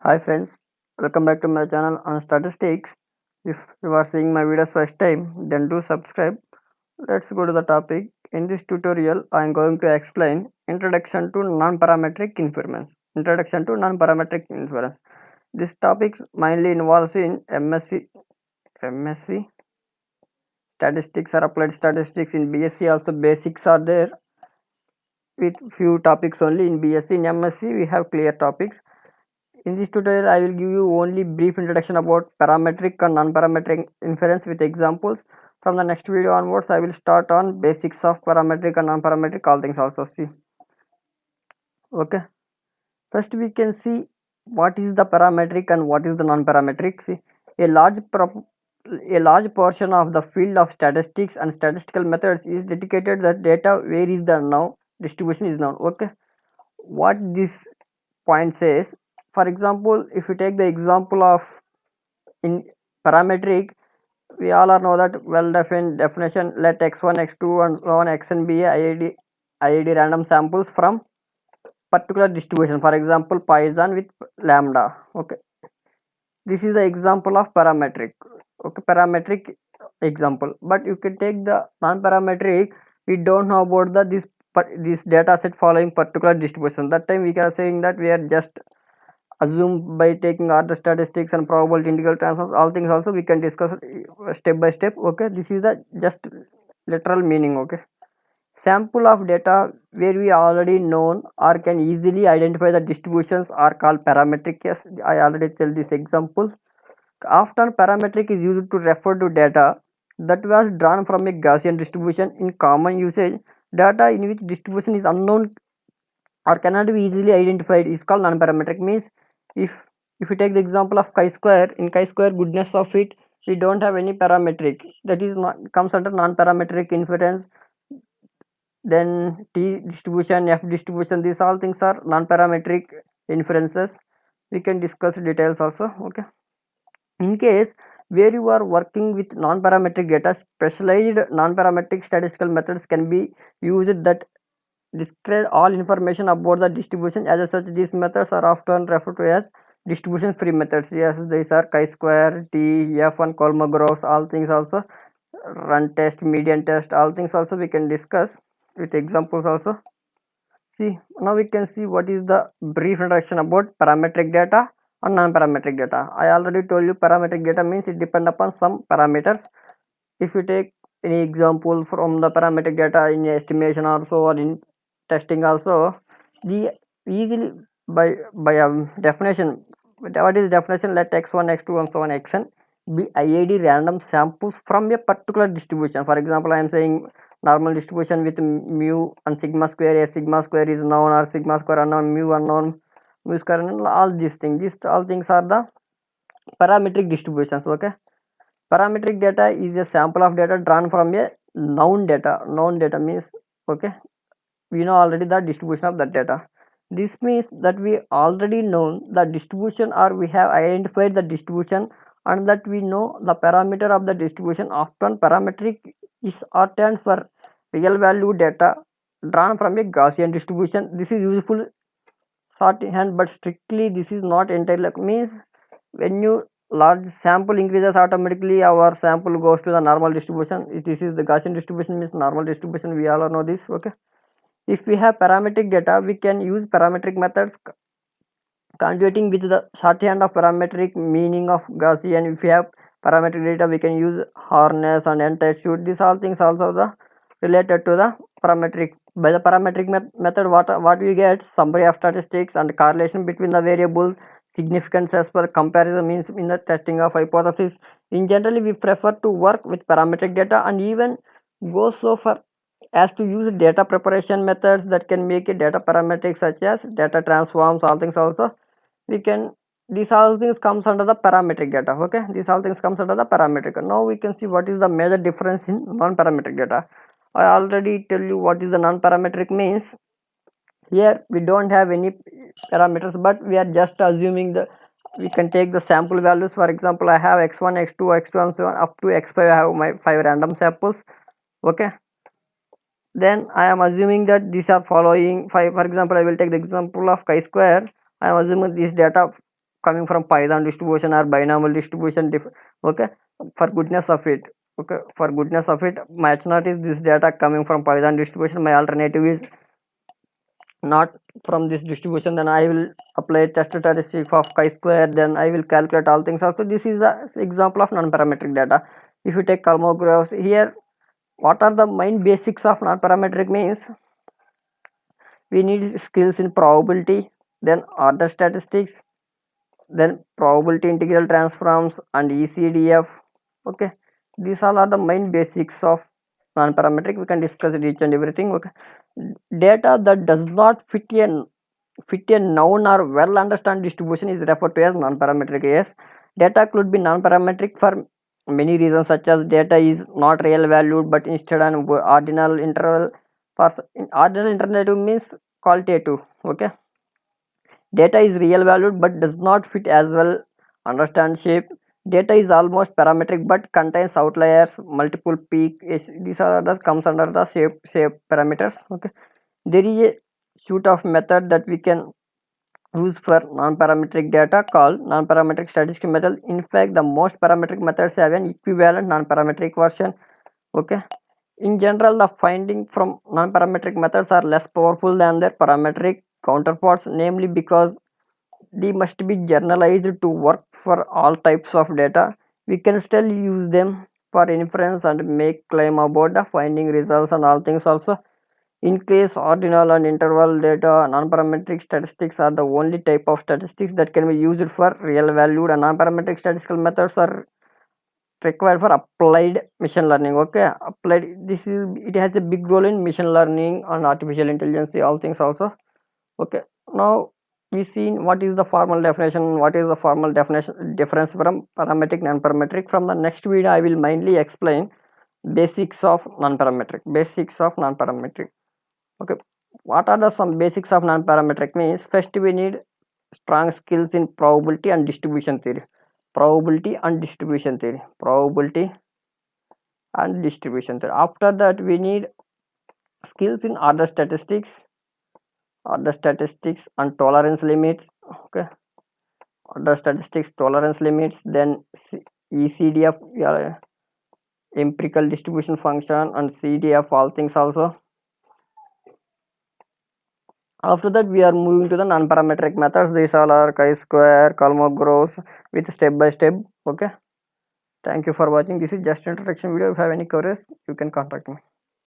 Hi friends, welcome back to my channel on statistics. If you are seeing my videos first time, then do subscribe. Let's go to the topic. In this tutorial, I am going to explain Introduction to Non-Parametric Inference. Introduction to Non-Parametric Inference. This topic mainly involves in MSc statistics or applied statistics. In BSc also basics are there with few topics only. In BSc, in MSc we have clear topics. In this tutorial, I will give you only brief introduction about parametric and non-parametric inference with examples. From the next video onwards, I will start on basics of parametric and non-parametric, all things also see. Okay. First, we can see what is the parametric and what is the non-parametric. See, a large portion of the field of statistics and statistical methods is dedicated that data where is the now distribution is known. Okay. What this point says, for example, if you take the example of in parametric, we all are know that well defined definition, let x1 x2 and so on xn be a IID random samples from particular distribution, for example Poisson with lambda. Okay, this is the example of parametric. Okay, parametric example. But you can take the non-parametric, we don't know about this data set following particular distribution. That time we are saying that we are just assume by taking all the statistics and probability integral transforms, all things also we can discuss step by step. Okay, this is the just literal meaning. Okay, sample of data where we already known or can easily identify the distributions are called parametric. Yes, I already tell this example. Often parametric is used to refer to data that was drawn from a Gaussian distribution. In common usage, data in which distribution is unknown or cannot be easily identified is called non-parametric. Means if you take the example of chi-square, in chi-square goodness of it, we don't have any parametric, that is not comes under non-parametric inference. Then t distribution, f distribution, these all things are non-parametric inferences. We can discuss details also. Okay, in case where you are working with non-parametric data, specialized non-parametric statistical methods can be used that describe all information about the distribution. As such, these methods are often referred to as distribution free methods. Yes, these are chi-square, t, f, and Kolmogorov, all things also, run test, median test, all things also we can discuss with examples also. See, now we can see what is the brief introduction about parametric data and non-parametric data. I already told you parametric data means it depends upon some parameters. If you take any example from the parametric data in estimation also or in testing also, the easily by definition, what is definition, let x1 x2 and so on xn be IID random samples from a particular distribution. For example, I am saying normal distribution with mu and sigma square, a sigma square is known or sigma square unknown, mu unknown, mu square unknown, all these all things are the parametric distributions. Okay, parametric data is a sample of data drawn from a known data. Known data means, okay, we know already the distribution of that data. This means that we already know the distribution or we have identified the distribution and that we know the parameter of the distribution. Often parametric is obtained for real value data drawn from a Gaussian distribution. This is useful shorthand, but strictly this is not entirely means when you large sample increases, automatically our sample goes to the normal distribution. This is the Gaussian distribution means normal distribution, we all know this. Okay, if we have parametric data, we can use parametric methods conjugating with the shorthand of parametric meaning of Gaussian. If we have parametric data, we can use harness and anti-shoot. These all things also the related to the parametric. By the parametric method, what we get, summary of statistics and correlation between the variable significance as per comparison means in the testing of hypothesis. In general, we prefer to work with parametric data and even go so far as to use data preparation methods that can make a data parametric such as data transforms, all things also we can, these all things comes under the parametric data. Okay, these all things comes under the parametric. Now we can see what is the major difference in non-parametric data. I already tell you what is the non-parametric means. Here we don't have any parameters, but we are just assuming the, we can take the sample values. For example, I have x1 x2 x2 and so on up to x5. I have my 5 random samples. Okay, then I am assuming that these are following 5. For example, I will take the example of chi-square. I am assuming this data coming from Poisson distribution or binomial distribution. Okay, for goodness of it. Okay, for goodness of it, my H0 is this data coming from Poisson distribution. My alternative is not from this distribution. Then I will apply test statistic of chi-square. Then I will calculate all things. Also, this is the example of non-parametric data. If you take Kolmogorov here, what are the main basics of non-parametric means? We need skills in probability, then order statistics, then probability integral transforms and ECDF. Okay, these all are the main basics of non-parametric. We can discuss it each and everything. Okay, data that does not fit a known or well understood distribution is referred to as non-parametric. Yes, data could be non-parametric for many reasons, such as data is not real valued but instead an ordinal interval. Ordinal interval means qualitative. Okay, data is real valued but does not fit as well understand shape. Data is almost parametric but contains outliers, multiple peak. These are the comes under the shape parameters. Okay, there is a suite of method that we can use for non-parametric data called non-parametric statistical method. In fact, the most parametric methods have an equivalent non-parametric version. Okay, in general, the finding from non-parametric methods are less powerful than their parametric counterparts, namely because they must be generalized to work for all types of data. We can still use them for inference and make claim about the finding results and all things also. In case ordinal and interval data, non-parametric statistics are the only type of statistics that can be used for real valued, and non-parametric statistical methods are required for applied machine learning. Okay, applied, this is, it has a big role in machine learning and artificial intelligence, all things also. Okay, now we seen what is the formal definition, what is the formal definition difference from parametric non-parametric. From the next video I will mainly explain basics of non-parametric. Okay, what are the some basics of non-parametric means? First we need strong skills in probability and distribution theory. Probability and distribution theory. After that we need skills in order statistics and tolerance limits. Okay, order statistics, tolerance limits, then ECDF, empirical distribution function, and CDF, all things also. After that we are moving to the non-parametric methods. These all are chi-square, Kolmogorov with step by step. Okay, thank you for watching. This is just introduction video. If you have any queries, you can contact me.